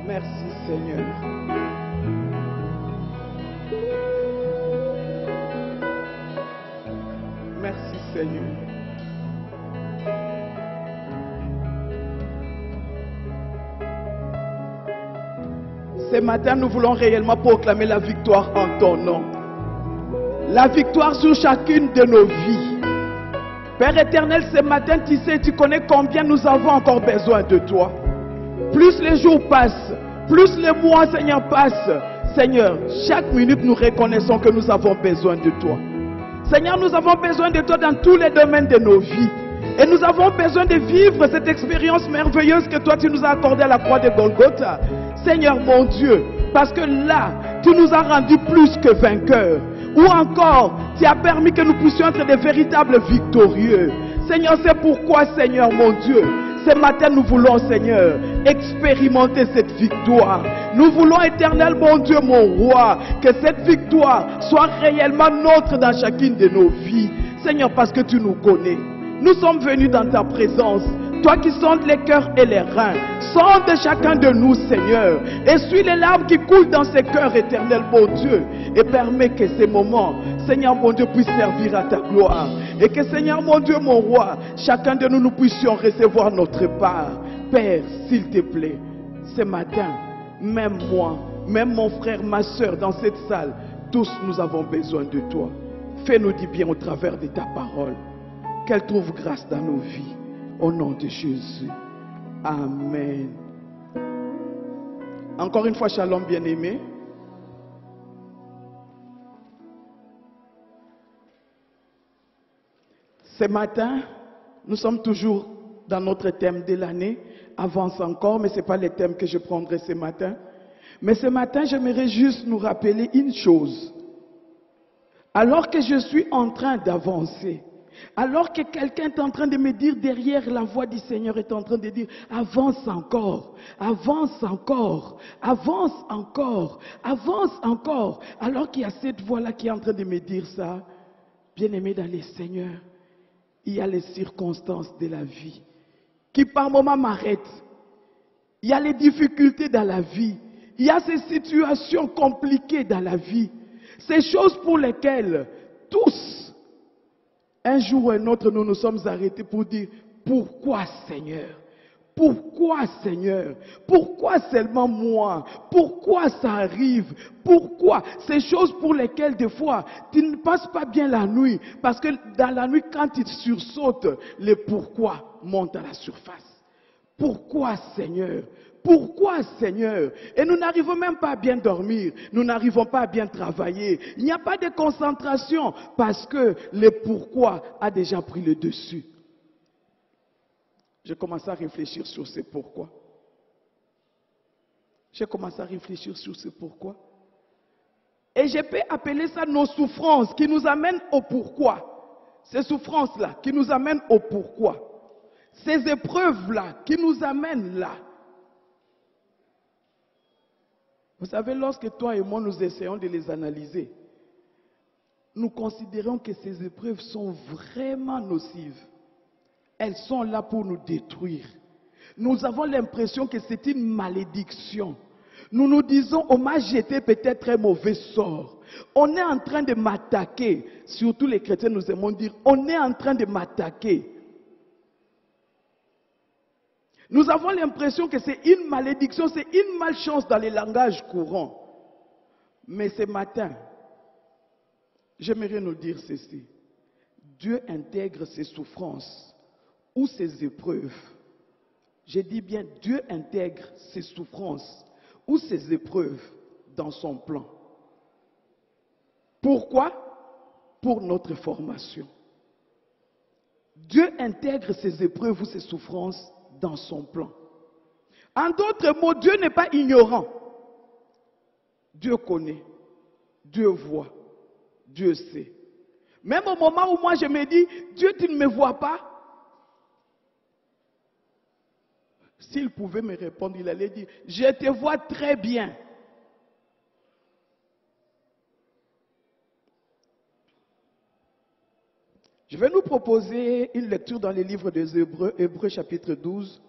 Merci Seigneur. Merci Seigneur. Ce matin, nous voulons réellement proclamer la victoire en ton nom. La victoire sur chacune de nos vies. Père éternel, ce matin, tu sais, tu connais combien nous avons encore besoin de toi. Plus les jours passent, plus les mois, Seigneur, passent. Seigneur, chaque minute, nous reconnaissons que nous avons besoin de toi. Seigneur, nous avons besoin de toi dans tous les domaines de nos vies. Et nous avons besoin de vivre cette expérience merveilleuse que toi, tu nous as accordée à la croix de Golgotha. Seigneur, mon Dieu, parce que là, tu nous as rendus plus que vainqueurs. Ou encore, tu as permis que nous puissions être des véritables victorieux. Seigneur, c'est pourquoi, Seigneur, mon Dieu, ce matin, nous voulons, Seigneur, expérimenter cette victoire. Nous voulons, éternel, mon Dieu, mon roi, que cette victoire soit réellement nôtre dans chacune de nos vies. Seigneur, parce que tu nous connais. Nous sommes venus dans ta présence. Toi qui sondes les cœurs et les reins, sonde chacun de nous, Seigneur. Essuie les larmes qui coulent dans ces cœurs, éternel, mon Dieu. Et permets que ces moments, Seigneur, mon Dieu, puissent servir à ta gloire. Et que, Seigneur, mon Dieu, mon roi, chacun de nous, nous puissions recevoir notre part. Père, s'il te plaît, ce matin, même moi, même mon frère, ma soeur, dans cette salle, tous nous avons besoin de toi. Fais-nous du bien au travers de ta parole. Qu'elle trouve grâce dans nos vies. Au nom de Jésus. Amen. Encore une fois, shalom bien-aimé. Ce matin, nous sommes toujours dans notre thème de l'année. Avance encore, mais ce n'est pas le thème que je prendrai ce matin. Mais ce matin, j'aimerais juste nous rappeler une chose. Alors que je suis en train d'avancer, alors que quelqu'un est en train de me dire derrière, la voix du Seigneur est en train de dire, avance encore, avance encore, avance encore, avance encore. Alors qu'il y a cette voix-là qui est en train de me dire ça, bien-aimé dans le Seigneur, il y a les circonstances de la vie qui par moments m'arrêtent. Il y a les difficultés dans la vie. Il y a ces situations compliquées dans la vie. Ces choses pour lesquelles tous, un jour ou un autre, nous nous sommes arrêtés pour dire, pourquoi Seigneur? Pourquoi Seigneur? Pourquoi seulement moi? Pourquoi ça arrive? Pourquoi? Ces choses pour lesquelles des fois, tu ne passes pas bien la nuit. Parce que dans la nuit, quand tu sursautes, le pourquoi monte à la surface. Pourquoi Seigneur? Pourquoi Seigneur? Et nous n'arrivons même pas à bien dormir. Nous n'arrivons pas à bien travailler. Il n'y a pas de concentration parce que le pourquoi a déjà pris le dessus. J'ai commencé à réfléchir sur ce pourquoi. J'ai commencé à réfléchir sur ce pourquoi. Et je peux appeler ça nos souffrances qui nous amènent au pourquoi. Ces souffrances-là qui nous amènent au pourquoi. Ces épreuves-là qui nous amènent là. Vous savez, lorsque toi et moi nous essayons de les analyser, nous considérons que ces épreuves sont vraiment nocives. Elles sont là pour nous détruire. Nous avons l'impression que c'est une malédiction. Nous nous disons, on m'a jeté peut-être un mauvais sort. On est en train de m'attaquer. Surtout les chrétiens, nous aimons dire, on est en train de m'attaquer. Nous avons l'impression que c'est une malédiction, c'est une malchance dans les langages courants. Mais ce matin, j'aimerais nous dire ceci. Dieu intègre ses souffrances ou ses épreuves. Je dis bien, Dieu intègre ses souffrances ou ses épreuves dans son plan. Pourquoi? Pour notre formation. Dieu intègre ses épreuves ou ses souffrances dans son plan. En d'autres mots, Dieu n'est pas ignorant. Dieu connaît, Dieu voit, Dieu sait. Même au moment où moi je me dis, Dieu, tu ne me vois pas. S'il pouvait me répondre, il allait dire, je te vois très bien. Je vais nous proposer une lecture dans les livres des Hébreux, Hébreux chapitre 12.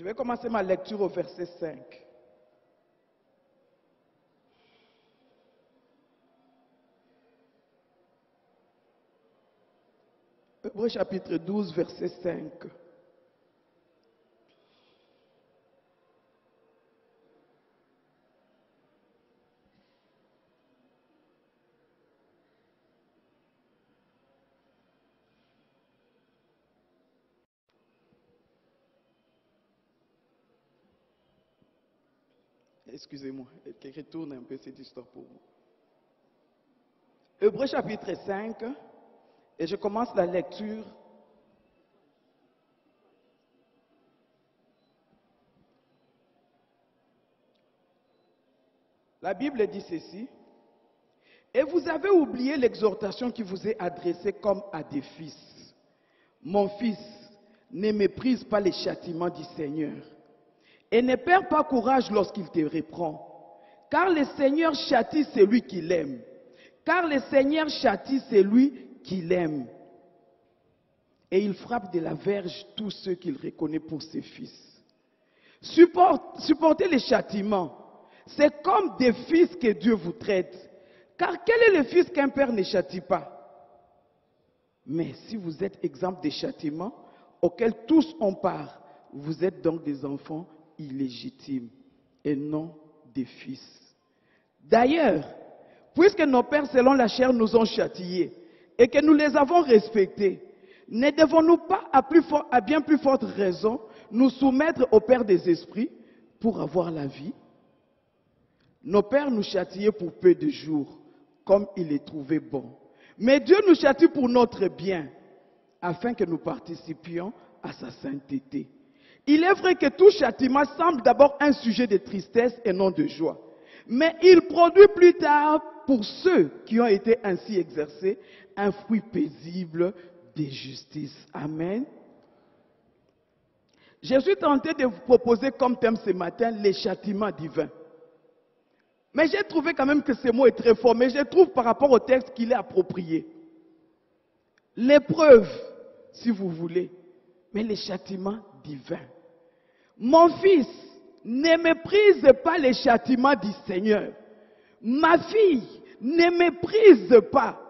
Je vais commencer ma lecture au verset 5. Hébreux chapitre 12, verset 5. Excusez-moi, je retourne un peu cette histoire pour vous. Hébreux chapitre 5, et je commence la lecture. La Bible dit ceci. Et vous avez oublié l'exhortation qui vous est adressée comme à des fils. Mon fils, ne méprise pas les châtiments du Seigneur. Et ne perds pas courage lorsqu'il te reprend. Car le Seigneur châtie celui qui l'aime. Car le Seigneur châtie celui qui l'aime. Et il frappe de la verge tous ceux qu'il reconnaît pour ses fils. Supportez les châtiments. C'est comme des fils que Dieu vous traite. Car quel est le fils qu'un père ne châtie pas? Mais si vous êtes exempt des châtiments auxquels tous ont part, vous êtes donc des enfants illégitimes et non des fils. D'ailleurs, puisque nos pères selon la chair nous ont châtiés et que nous les avons respectés, ne devons-nous pas à bien plus forte raison nous soumettre au Père des esprits pour avoir la vie? Nos pères nous châtiaient pour peu de jours, comme ils les trouvaient bons. Mais Dieu nous châtie pour notre bien, afin que nous participions à sa sainteté. Il est vrai que tout châtiment semble d'abord un sujet de tristesse et non de joie. Mais il produit plus tard, pour ceux qui ont été ainsi exercés, un fruit paisible de justice. Amen. Je suis tenté de vous proposer comme thème ce matin les châtiments divins. Mais j'ai trouvé quand même que ce mot est très fort, mais je trouve par rapport au texte qu'il est approprié. L'épreuve, si vous voulez, mais les châtiments divins. Mon fils, ne méprise pas les châtiments du Seigneur. Ma fille, ne méprise pas.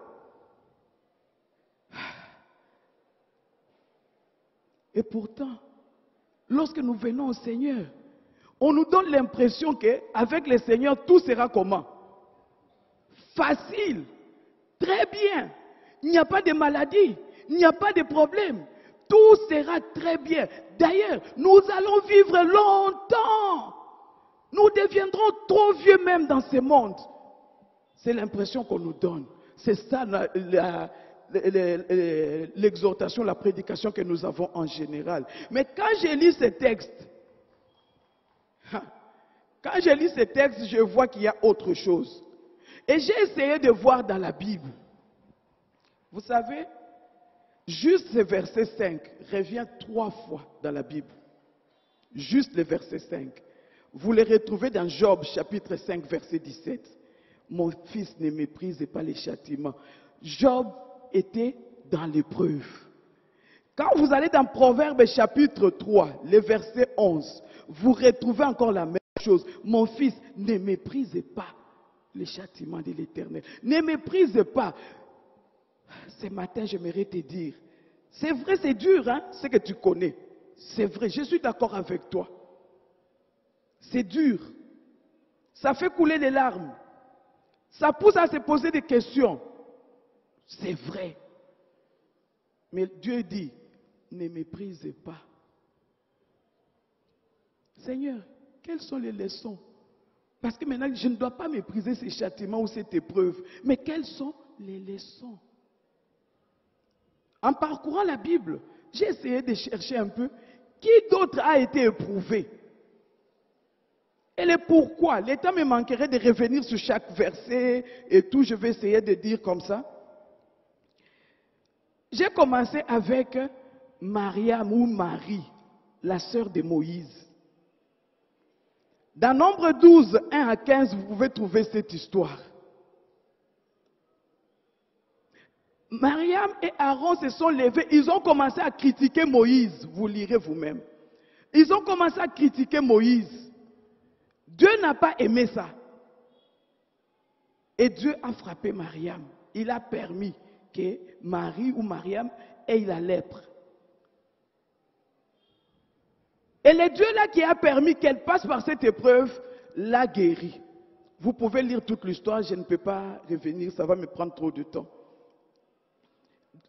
Et pourtant, lorsque nous venons au Seigneur, on nous donne l'impression qu'avec le Seigneur, tout sera comment? Facile, très bien. Il n'y a pas de maladie, il n'y a pas de problème. Tout sera très bien. D'ailleurs, nous allons vivre longtemps. Nous deviendrons trop vieux même dans ce monde. C'est l'impression qu'on nous donne. C'est ça l'exhortation, la prédication que nous avons en général. Mais quand je lis ce texte, je vois qu'il y a autre chose. Et j'ai essayé de voir dans la Bible. Vous savez, juste le verset 5 revient 3 fois dans la Bible. Juste le verset 5. Vous le retrouvez dans Job chapitre 5 verset 17. Mon fils ne méprise pas les châtiments. Job était dans l'épreuve. Quand vous allez dans Proverbe chapitre 3, le verset 11, vous retrouvez encore la même chose. Mon fils, ne méprise pas les châtiments de l'Éternel. Ne méprise pas. Ce matin, j'aimerais te dire, c'est vrai, c'est dur, hein, ce que tu connais. C'est vrai, je suis d'accord avec toi. C'est dur. Ça fait couler les larmes. Ça pousse à se poser des questions. C'est vrai. Mais Dieu dit, ne méprise pas. Seigneur, quelles sont les leçons? Parce que maintenant, je ne dois pas mépriser ces châtiments ou cette épreuve. Mais quelles sont les leçons? En parcourant la Bible, j'ai essayé de chercher un peu qui d'autre a été éprouvé. Et le pourquoi. Le temps me manquerait de revenir sur chaque verset et tout. Je vais essayer de dire comme ça. J'ai commencé avec Mariam ou Marie, la sœur de Moïse. Dans Nombre 12, 1 à 15, vous pouvez trouver cette histoire. Mariam et Aaron se sont levés, ils ont commencé à critiquer Moïse, vous lirez vous-même. Ils ont commencé à critiquer Moïse. Dieu n'a pas aimé ça. Et Dieu a frappé Mariam. Il a permis que Marie ou Mariam ait la lèpre. Et le Dieu là qui a permis qu'elle passe par cette épreuve, l'a guérie. Vous pouvez lire toute l'histoire, je ne peux pas revenir, ça va me prendre trop de temps.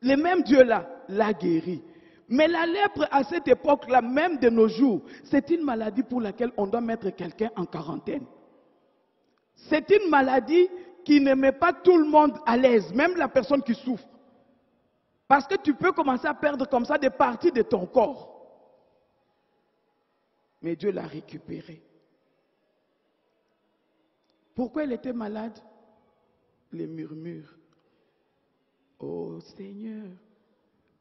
Le même Dieu là l'a guérie. Mais la lèpre à cette époque-là, même de nos jours, c'est une maladie pour laquelle on doit mettre quelqu'un en quarantaine. C'est une maladie qui ne met pas tout le monde à l'aise, même la personne qui souffre. Parce que tu peux commencer à perdre comme ça des parties de ton corps. Mais Dieu l'a récupérée. Pourquoi elle était malade? Les murmures. Oh Seigneur,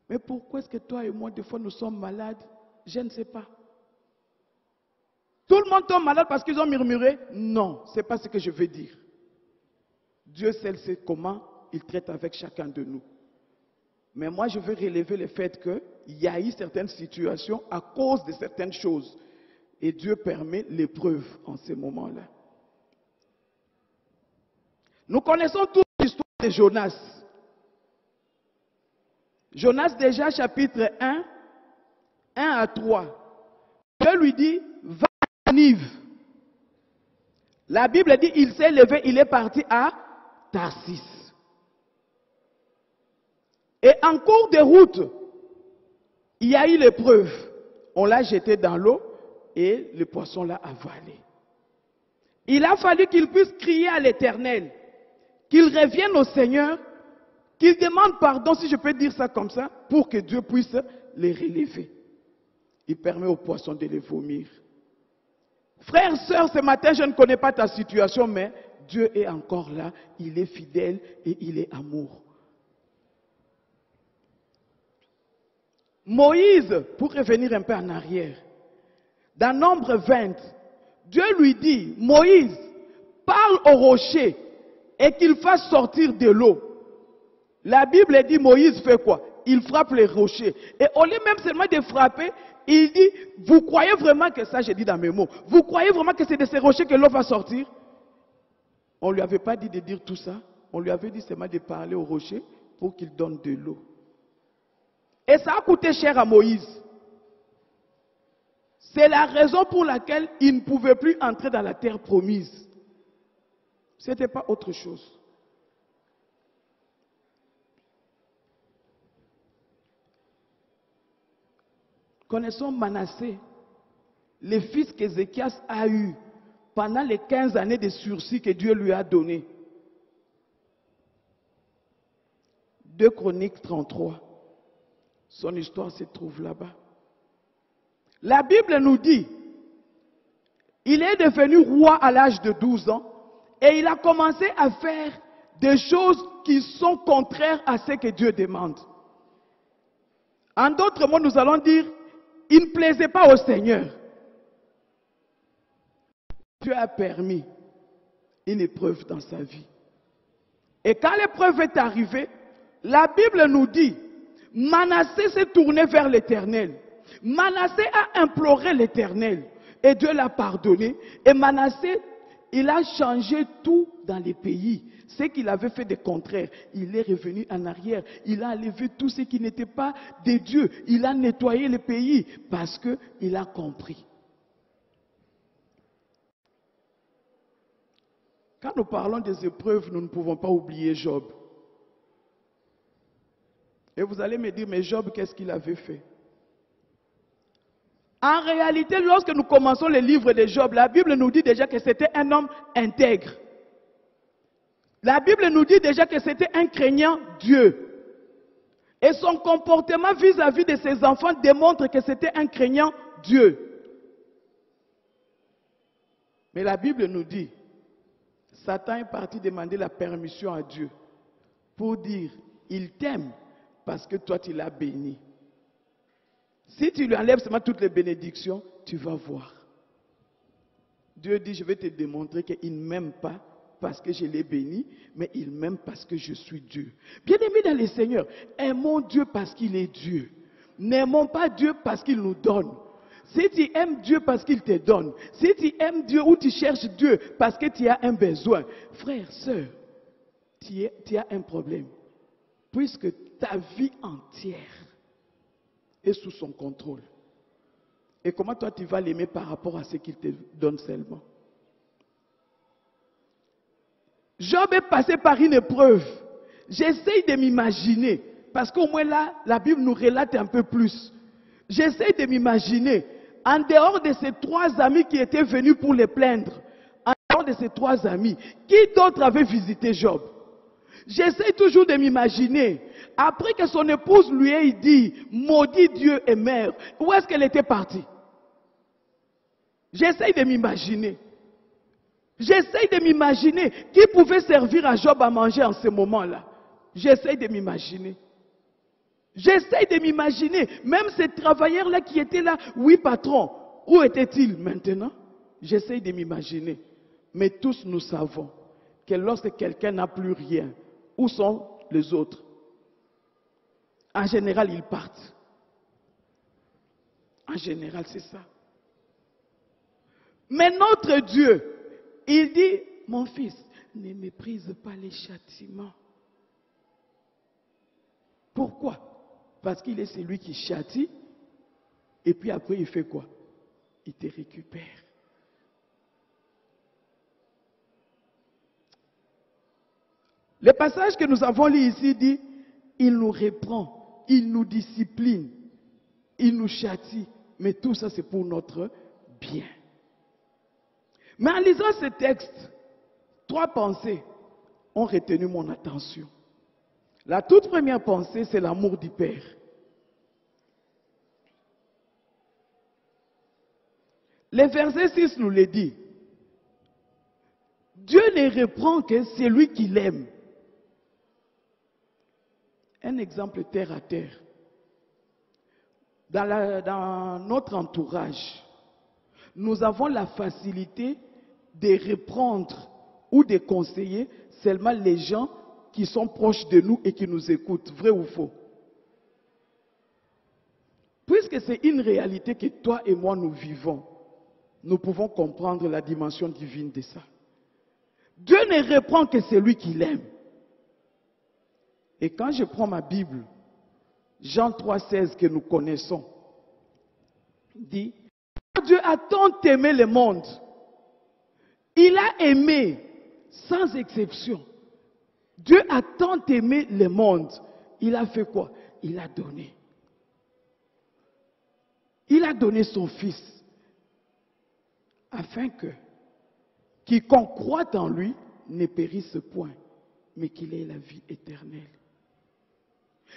mais pourquoi est-ce que toi et moi, des fois, nous sommes malades? Je ne sais pas. Tout le monde tombe malade parce qu'ils ont murmuré? Non, ce n'est pas ce que je veux dire. Dieu seul sait comment il traite avec chacun de nous. Mais moi, je veux relever le fait qu'il y a eu certaines situations à cause de certaines choses. Et Dieu permet l'épreuve en ces moments-là. Nous connaissons toute l'histoire de Jonas. Jonas déjà, chapitre 1, 1 à 3. Dieu lui dit, va à Nive. La Bible dit, il s'est levé, il est parti à Tarsis. Et en cours de route, il y a eu l'épreuve. On l'a jeté dans l'eau et le poisson l'a avalé. Il a fallu qu'il puisse crier à l'Éternel, qu'il revienne au Seigneur, qu'il demande pardon, si je peux dire ça comme ça, pour que Dieu puisse les relever. Il permet aux poissons de les vomir. Frères, sœurs, ce matin, je ne connais pas ta situation, mais Dieu est encore là, il est fidèle et il est amour. Moïse, pour revenir un peu en arrière, dans Nombre 20, Dieu lui dit, Moïse, parle au rocher et qu'il fasse sortir de l'eau. La Bible dit, Moïse fait quoi? Il frappe les rochers. Et au lieu même seulement de frapper, il dit, vous croyez vraiment que ça, j'ai dit dans mes mots, vous croyez vraiment que c'est de ces rochers que l'eau va sortir? On ne lui avait pas dit de dire tout ça. On lui avait dit seulement de parler au rocher pour qu'il donne de l'eau. Et ça a coûté cher à Moïse. C'est la raison pour laquelle il ne pouvait plus entrer dans la terre promise. Ce n'était pas autre chose. Connaissons Manassé, le fils qu'Ézéchias a eu pendant les 15 années de sursis que Dieu lui a donné. 2 Chroniques 33. Son histoire se trouve là-bas. La Bible nous dit, il est devenu roi à l'âge de 12 ans et il a commencé à faire des choses qui sont contraires à ce que Dieu demande. En d'autres mots, nous allons dire, il ne plaisait pas au Seigneur. Dieu a permis une épreuve dans sa vie. Et quand l'épreuve est arrivée, la Bible nous dit, Manassé s'est tourné vers l'Éternel. Manassé a imploré l'Éternel. Et Dieu l'a pardonné. Et Manassé, il a changé tout dans les pays. Ce qu'il avait fait de contraire, il est revenu en arrière. Il a enlevé tout ce qui n'était pas de Dieu. Il a nettoyé le pays parce qu'il a compris. Quand nous parlons des épreuves, nous ne pouvons pas oublier Job. Et vous allez me dire, mais Job, qu'est-ce qu'il avait fait? En réalité, lorsque nous commençons le livre de Job, la Bible nous dit déjà que c'était un homme intègre. La Bible nous dit déjà que c'était un craignant Dieu. Et son comportement vis-à-vis de ses enfants démontre que c'était un craignant Dieu. Mais la Bible nous dit, Satan est parti demander la permission à Dieu pour dire, il t'aime parce que toi tu l'as béni. Si tu lui enlèves seulement toutes les bénédictions, tu vas voir. Dieu dit, je vais te démontrer qu'il ne m'aime pas parce que je l'ai béni, mais il m'aime parce que je suis Dieu. Bien-aimés dans le Seigneur, aimons Dieu parce qu'il est Dieu. N'aimons pas Dieu parce qu'il nous donne. Si tu aimes Dieu parce qu'il te donne, si tu aimes Dieu ou tu cherches Dieu parce que tu as un besoin, frère, sœur, tu as un problème. Puisque ta vie entière est sous son contrôle. Et comment toi tu vas l'aimer par rapport à ce qu'il te donne seulement? Job est passé par une épreuve. J'essaye de m'imaginer, parce qu'au moins là, la Bible nous relate un peu plus. J'essaye de m'imaginer, en dehors de ces 3 amis qui étaient venus pour les plaindre, en dehors de ces 3 amis, qui d'autre avait visité Job? J'essaie toujours de m'imaginer, après que son épouse lui ait dit, maudit Dieu et mère, où est-ce qu'elle était partie? J'essaie de m'imaginer. J'essaie de m'imaginer qui pouvait servir à Job à manger en ce moment-là. J'essaie de m'imaginer. J'essaie de m'imaginer, même ces travailleurs-là qui étaient là, oui patron, où étaient-ils maintenant? J'essaie de m'imaginer. Mais tous nous savons que lorsque quelqu'un n'a plus rien, où sont les autres? En général, ils partent. En général, c'est ça. Mais notre Dieu, il dit, mon fils, ne méprise pas les châtiments. Pourquoi? Parce qu'il est celui qui châtie, et puis après il fait quoi? Il te récupère. Le passage que nous avons lu ici dit, il nous reprend, il nous discipline, il nous châtie, mais tout ça c'est pour notre bien. Mais en lisant ce texte, 3 pensées ont retenu mon attention. La toute première pensée, c'est l'amour du Père. Le verset 6 nous le dit. Dieu ne reprend que celui qui l'aime. Un exemple terre à terre. Dans notre entourage, nous avons la facilité de reprendre ou de conseiller seulement les gens qui sont proches de nous et qui nous écoutent, vrai ou faux? Puisque c'est une réalité que toi et moi nous vivons, nous pouvons comprendre la dimension divine de ça. Dieu ne reprend que celui qui l'aime. Et quand je prends ma Bible, Jean 3,16 que nous connaissons, dit, Dieu a tant aimé le monde, il a aimé sans exception. Dieu a tant aimé le monde, il a fait quoi? Il a donné. Il a donné son Fils, afin que quiconque croit en lui ne périsse point, mais qu'il ait la vie éternelle.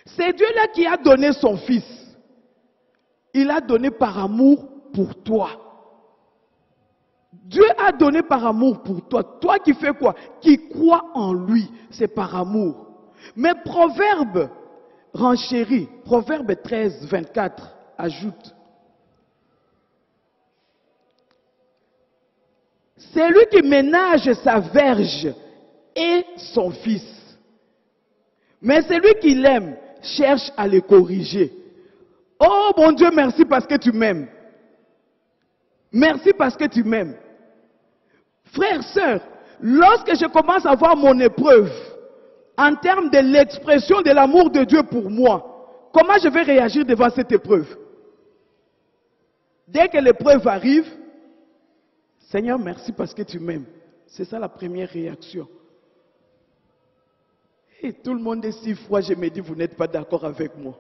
C'est Dieu-là qui a donné son Fils. Il a donné par amour pour toi. Dieu a donné par amour pour toi. Toi qui fais quoi? Qui croit en lui, c'est par amour. Mais Proverbe renchérit, Proverbe 13, 24, ajoute. Celui qui ménage sa verge est son fils. Mais celui qui l'aime cherche à le corriger. Oh mon Dieu, merci parce que tu m'aimes. Merci parce que tu m'aimes. Frères, sœurs, lorsque je commence à voir mon épreuve, en termes de l'expression de l'amour de Dieu pour moi, comment je vais réagir devant cette épreuve? Dès que l'épreuve arrive, Seigneur, merci parce que tu m'aimes. C'est ça la première réaction. Et tout le monde est si froid, je me dis, vous n'êtes pas d'accord avec moi.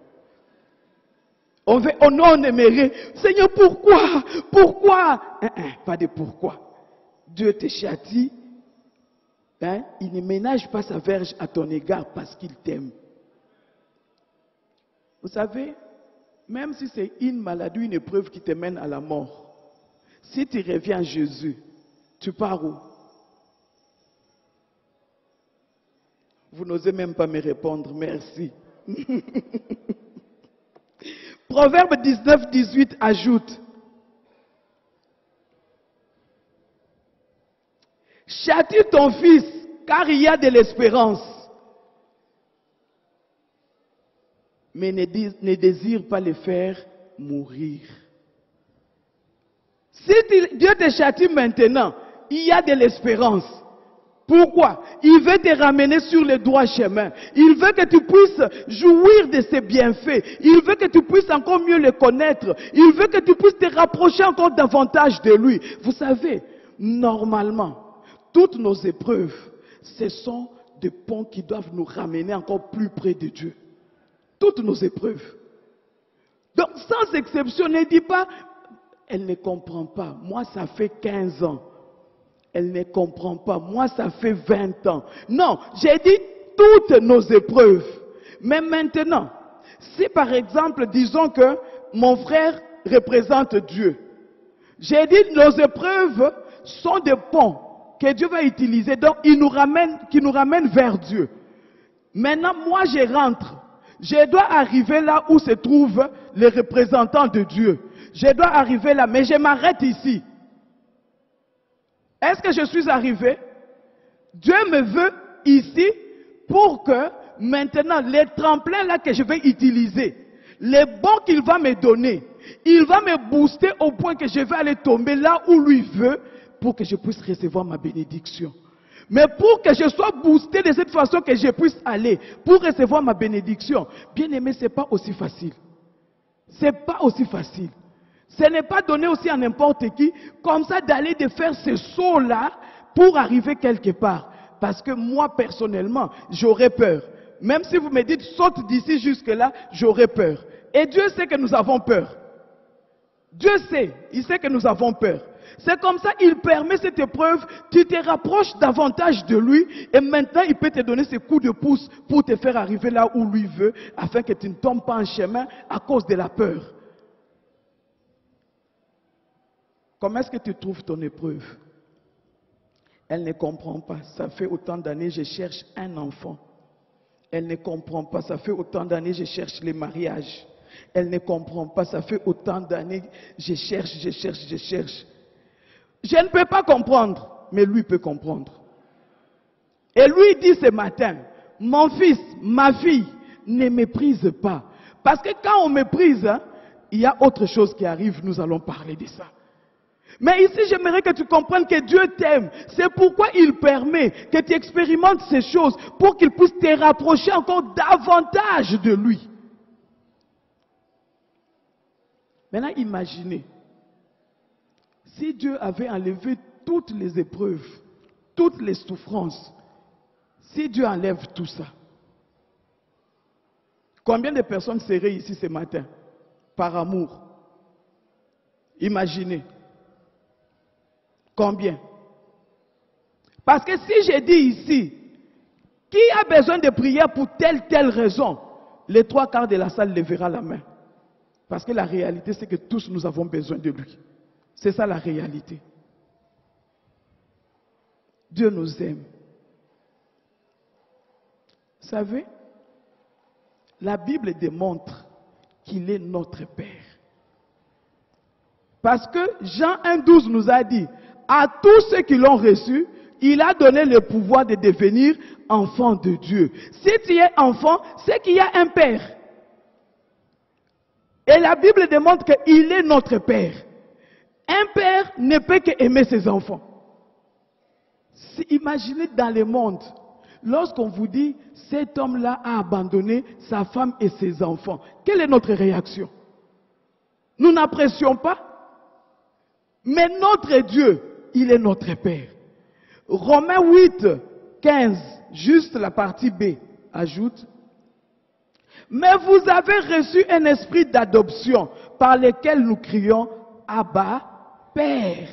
On aimerait, Seigneur, pourquoi? Pourquoi? Pas de pourquoi. Dieu te châtie. Il ne ménage pas sa verge à ton égard parce qu'il t'aime. Vous savez, même si c'est une maladie, une épreuve qui te mène à la mort, si tu reviens à Jésus, tu pars où? Vous n'osez même pas me répondre, merci. Proverbe 19, 18 ajoute, châtie ton fils, car il y a de l'espérance. Mais ne désire pas le faire mourir. Si Dieu te châtie maintenant, il y a de l'espérance. Pourquoi? Il veut te ramener sur le droit chemin. Il veut que tu puisses jouir de ses bienfaits. Il veut que tu puisses encore mieux le connaître. Il veut que tu puisses te rapprocher encore davantage de lui. Vous savez, normalement, toutes nos épreuves, ce sont des ponts qui doivent nous ramener encore plus près de Dieu. Toutes nos épreuves. Donc, sans exception, ne dis pas, elle ne comprend pas. Moi, ça fait 15 ans. Elle ne comprend pas. Moi, ça fait 20 ans. Non, j'ai dit toutes nos épreuves. Mais maintenant, si par exemple, disons que mon frère représente Dieu. J'ai dit nos épreuves sont des ponts que Dieu va utiliser. Donc, qui nous ramène vers Dieu. Maintenant, moi, je rentre. Je dois arriver là où se trouvent les représentants de Dieu. Je dois arriver là, mais je m'arrête ici. Est-ce que je suis arrivé? Dieu me veut ici pour que maintenant les tremplins là que je vais utiliser, les bons qu'il va me donner, il va me booster au point que je vais aller tomber là où lui veut pour que je puisse recevoir ma bénédiction. Mais pour que je sois boosté de cette façon que je puisse aller pour recevoir ma bénédiction, bien aimé, ce n'est pas aussi facile. Ce n'est pas aussi facile. Ce n'est pas donné aussi à n'importe qui, comme ça, d'aller de faire ce saut-là pour arriver quelque part. Parce que moi, personnellement, j'aurais peur. Même si vous me dites, saute d'ici jusque-là, j'aurais peur. Et Dieu sait que nous avons peur. Dieu sait, il sait que nous avons peur. C'est comme ça, il permet cette épreuve, tu te rapproches davantage de lui, et maintenant, il peut te donner ce coups de pouce pour te faire arriver là où lui veut, afin que tu ne tombes pas en chemin à cause de la peur. Comment est-ce que tu trouves ton épreuve? Elle ne comprend pas. Ça fait autant d'années que je cherche un enfant. Elle ne comprend pas. Ça fait autant d'années que je cherche les mariages. Elle ne comprend pas. Ça fait autant d'années que je cherche. Je ne peux pas comprendre, mais lui peut comprendre. Et lui dit ce matin, mon fils, ma fille, ne méprise pas. Parce que quand on méprise, il y a autre chose qui arrive, nous allons parler de ça. Mais ici, j'aimerais que tu comprennes que Dieu t'aime. C'est pourquoi il permet que tu expérimentes ces choses pour qu'il puisse te rapprocher encore davantage de lui. Maintenant, imaginez, si Dieu avait enlevé toutes les épreuves, toutes les souffrances, si Dieu enlève tout ça, combien de personnes seraient ici ce matin par amour? Imaginez. Combien? Parce que si j'ai dit ici, qui a besoin de prière pour telle raison, les 3/4 de la salle lèvera la main. Parce que la réalité, c'est que tous nous avons besoin de lui. C'est ça la réalité. Dieu nous aime. Vous savez, la Bible démontre qu'il est notre Père. Parce que Jean 1,12 nous a dit, à tous ceux qui l'ont reçu, il a donné le pouvoir de devenir enfant de Dieu. Si tu es enfant, c'est qu'il y a un Père. Et la Bible démontre qu'il est notre Père. Un père ne peut qu'aimer ses enfants. Imaginez dans le monde, lorsqu'on vous dit, cet homme-là a abandonné sa femme et ses enfants. Quelle est notre réaction? Nous n'apprécions pas. Mais notre Dieu, il est notre Père. Romains 8, 15, juste la partie B, ajoute. Mais vous avez reçu un esprit d'adoption par lequel nous crions Abba, Père.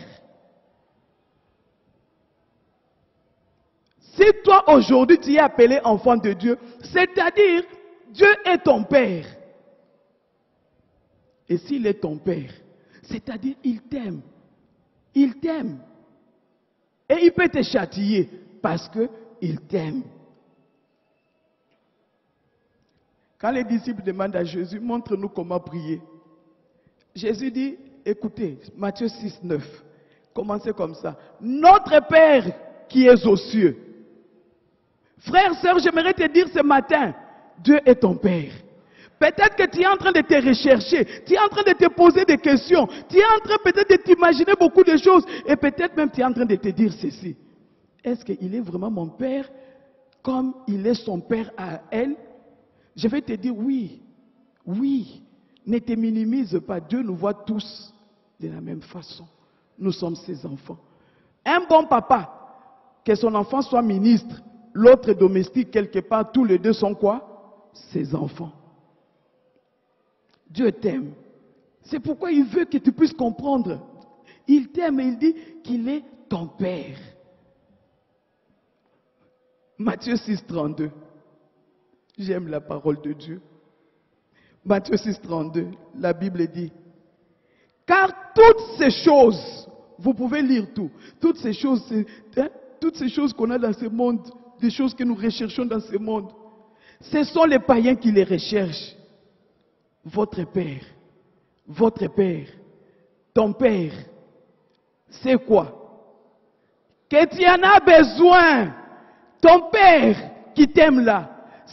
Si toi aujourd'hui tu es appelé enfant de Dieu, c'est-à-dire Dieu est ton Père. Et s'il est ton Père, c'est-à-dire il t'aime. Il t'aime. Et il peut te châtier parce qu'il t'aime. Quand les disciples demandent à Jésus, montre-nous comment prier. Jésus dit, écoutez, Matthieu 6, 9, commencez comme ça. Notre Père qui est aux cieux. Frère, sœur, j'aimerais te dire ce matin, Dieu est ton Père. Peut-être que tu es en train de te rechercher, tu es en train de te poser des questions, tu es en train peut-être de t'imaginer beaucoup de choses, et peut-être même tu es en train de te dire ceci. Est-ce qu'il est vraiment mon père comme il est son père à elle? Je vais te dire oui, oui. Ne te minimise pas, Dieu nous voit tous de la même façon. Nous sommes ses enfants. Un bon papa, que son enfant soit ministre, l'autre domestique quelque part, tous les deux sont quoi? Ses enfants. Dieu t'aime. C'est pourquoi il veut que tu puisses comprendre. Il t'aime et il dit qu'il est ton Père. Matthieu 6, 32. J'aime la parole de Dieu. Matthieu 6, 32, la Bible dit, car toutes ces choses, vous pouvez lire tout, toutes ces choses qu'on a dans ce monde, des choses que nous recherchons dans ce monde, ce sont les païens qui les recherchent. Votre Père, ton Père, c'est quoi? Que tu en as besoin. Ton Père qui t'aime là,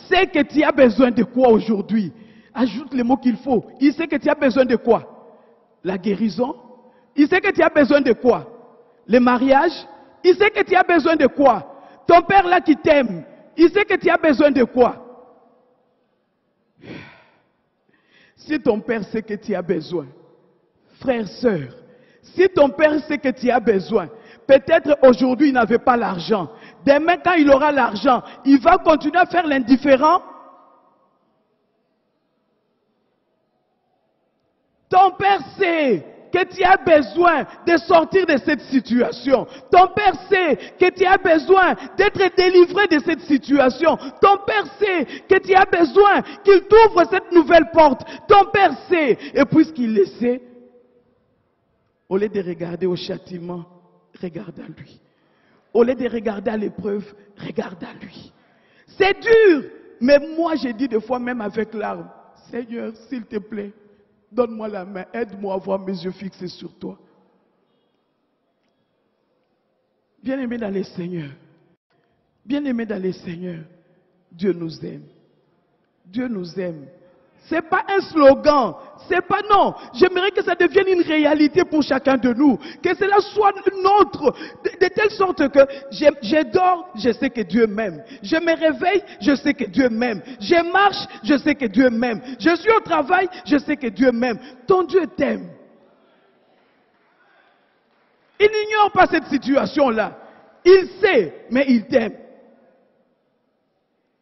sait que tu as besoin de quoi aujourd'hui? Ajoute les mots qu'il faut. Il sait que tu as besoin de quoi? La guérison. Il sait que tu as besoin de quoi? Le mariage. Il sait que tu as besoin de quoi? Ton Père là qui t'aime, il sait que tu as besoin de quoi? Si ton Père sait que tu as besoin, frère, sœur, si ton Père sait que tu as besoin, peut-être aujourd'hui il n'avait pas l'argent. Demain quand il aura l'argent, il va continuer à faire l'indifférent. Ton Père sait que tu as besoin de sortir de cette situation. Ton Père sait que tu as besoin d'être délivré de cette situation. Ton Père sait que tu as besoin qu'il t'ouvre cette nouvelle porte. Ton Père sait. Et puisqu'il le sait, au lieu de regarder au châtiment, regarde à lui. Au lieu de regarder à l'épreuve, regarde à lui. C'est dur, mais moi j'ai dit des fois même avec larmes, Seigneur, s'il te plaît, donne-moi la main, aide-moi à avoir mes yeux fixés sur toi. Bien-aimés dans les Seigneurs, bien-aimés dans les Seigneurs, Dieu nous aime. Dieu nous aime. C'est pas un slogan, c'est pas non. J'aimerais que ça devienne une réalité pour chacun de nous, que cela soit nôtre, de telle sorte que je dors, je sais que Dieu m'aime. Je me réveille, je sais que Dieu m'aime. Je marche, je sais que Dieu m'aime. Je suis au travail, je sais que Dieu m'aime. Ton Dieu t'aime. Il n'ignore pas cette situation-là. Il sait, mais il t'aime.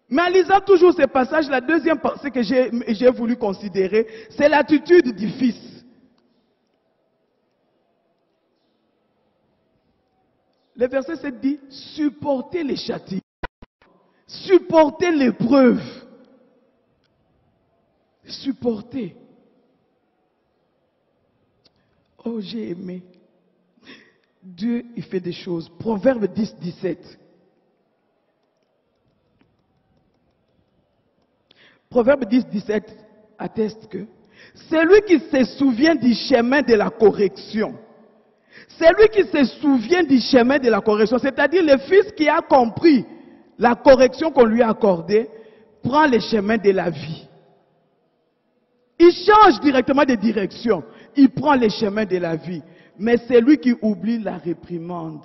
Mais en lisant toujours ces passages, la deuxième pensée que j'ai voulu considérer, c'est l'attitude du Fils. Le verset 7 dit, supportez les châtiments, supportez l'épreuve, supportez. Oh, j'ai aimé. Dieu, il fait des choses. Proverbe 10, 17. Proverbe 10, 17 atteste que celui qui se souvient du chemin de la correction, celui qui se souvient du chemin de la correction, c'est-à-dire le fils qui a compris la correction qu'on lui a accordée, prend le chemin de la vie. Il change directement de direction, il prend le chemin de la vie. Mais celui qui oublie la réprimande,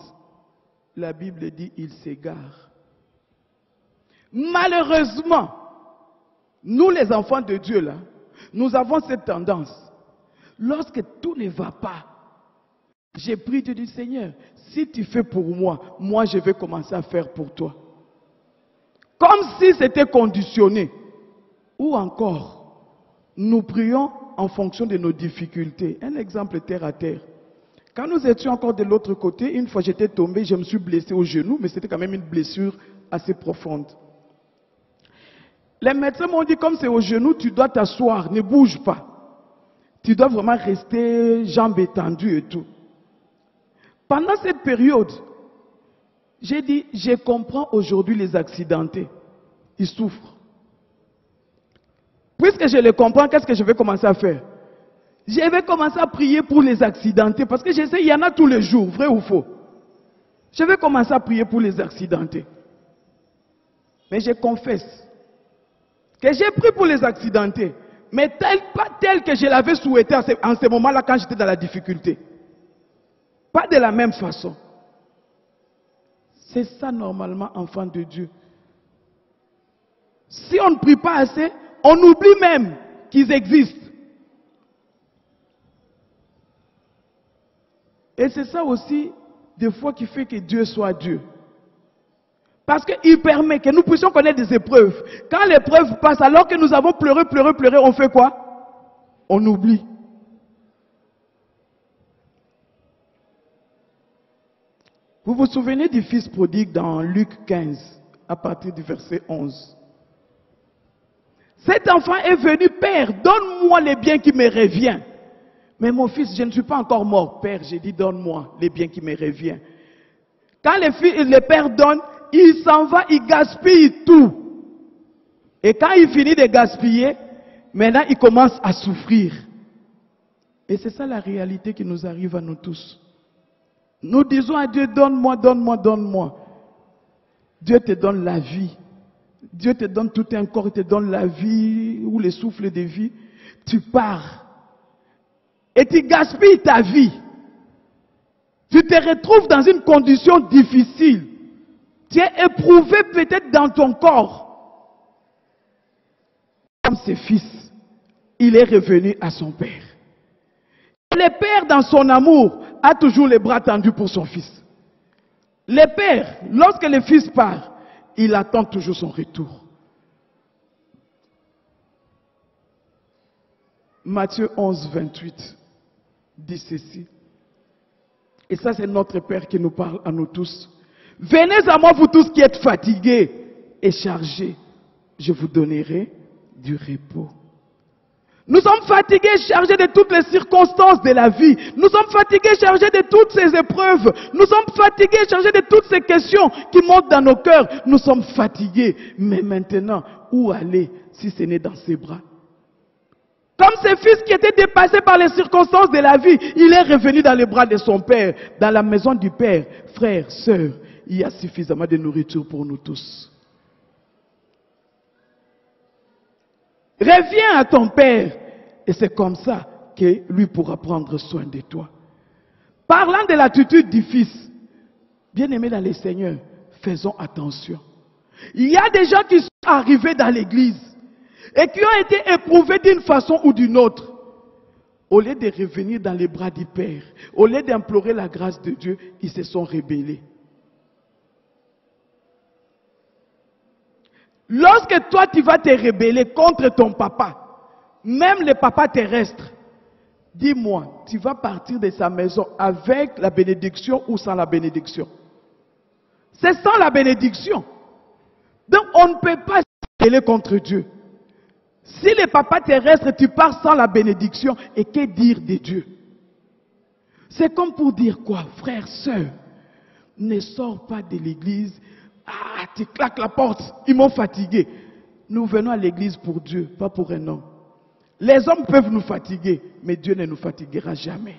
la Bible dit, il s'égare. Malheureusement, nous les enfants de Dieu là, nous avons cette tendance. Lorsque tout ne va pas, j'ai prié Dieu du Seigneur, si tu fais pour moi, moi je vais commencer à faire pour toi. Comme si c'était conditionné. Ou encore, nous prions en fonction de nos difficultés. Un exemple terre à terre. Quand nous étions encore de l'autre côté, une fois j'étais tombé, je me suis blessé au genou, mais c'était quand même une blessure assez profonde. Les médecins m'ont dit, comme c'est au genou, tu dois t'asseoir, ne bouge pas. Tu dois vraiment rester jambes étendues et tout. Pendant cette période, j'ai dit, je comprends aujourd'hui les accidentés. Ils souffrent. Puisque je les comprends, qu'est-ce que je vais commencer à faire? Je vais commencer à prier pour les accidentés, parce que je sais, il y en a tous les jours, vrai ou faux? Je vais commencer à prier pour les accidentés. Mais je confesse que j'ai prié pour les accidentés. Mais pas tel que je l'avais souhaité en ce moment-là quand j'étais dans la difficulté. Pas de la même façon. C'est ça normalement, enfant de Dieu. Si on ne prie pas assez, on oublie même qu'ils existent. Et c'est ça aussi, des fois, qui fait que Dieu soit Dieu. Parce qu'il permet que nous puissions connaître des épreuves. Quand l'épreuve passe, alors que nous avons pleuré, on fait quoi? On oublie. Vous vous souvenez du fils prodigue dans Luc 15, à partir du verset 11. Cet enfant est venu, Père, donne-moi les biens qui me reviennent. Mais mon fils, je ne suis pas encore mort. Père, j'ai dit, donne-moi les biens qui me reviennent. Quand le père donne, il s'en va, il gaspille tout. Et quand il finit de gaspiller, maintenant il commence à souffrir. Et c'est ça la réalité qui nous arrive à nous tous. Nous disons à Dieu, donne-moi, donne-moi, donne-moi. Dieu te donne la vie. Dieu te donne tout un corps, il te donne la vie ou le souffle de vie. Tu pars. Et tu gaspilles ta vie. Tu te retrouves dans une condition difficile. Tu es éprouvé peut-être dans ton corps. Comme ce fils, il est revenu à son père. Le père, dans son amour, a toujours les bras tendus pour son fils. Le père, lorsque le fils part, il attend toujours son retour. Matthieu 11, 28 dit ceci. Et ça, c'est notre Père qui nous parle à nous tous. Venez à moi, vous tous qui êtes fatigués et chargés. Je vous donnerai du repos. Nous sommes fatigués, chargés de toutes les circonstances de la vie. Nous sommes fatigués, chargés de toutes ces épreuves. Nous sommes fatigués, chargés de toutes ces questions qui montent dans nos cœurs. Nous sommes fatigués. Mais maintenant, où aller si ce n'est dans ses bras? Comme ce fils qui était dépassé par les circonstances de la vie, il est revenu dans les bras de son père, dans la maison du père. Frères, sœurs, il y a suffisamment de nourriture pour nous tous. Reviens à ton père et c'est comme ça que lui pourra prendre soin de toi. Parlant de l'attitude du fils, bien-aimé dans le Seigneur, faisons attention. Il y a des gens qui sont arrivés dans l'église et qui ont été éprouvés d'une façon ou d'une autre. Au lieu de revenir dans les bras du Père, au lieu d'implorer la grâce de Dieu, ils se sont rebellés. Lorsque toi tu vas te rebeller contre ton papa, même le papa terrestre, dis-moi, tu vas partir de sa maison avec la bénédiction ou sans la bénédiction? C'est sans la bénédiction. Donc on ne peut pas se rebeller contre Dieu. Si le papa terrestre, tu pars sans la bénédiction, et que dire de Dieu? C'est comme pour dire quoi? Frère, sœur, ne sors pas de l'église. Ah, tu claques la porte, ils m'ont fatigué. Nous venons à l'église pour Dieu, pas pour un homme. Les hommes peuvent nous fatiguer, mais Dieu ne nous fatiguera jamais.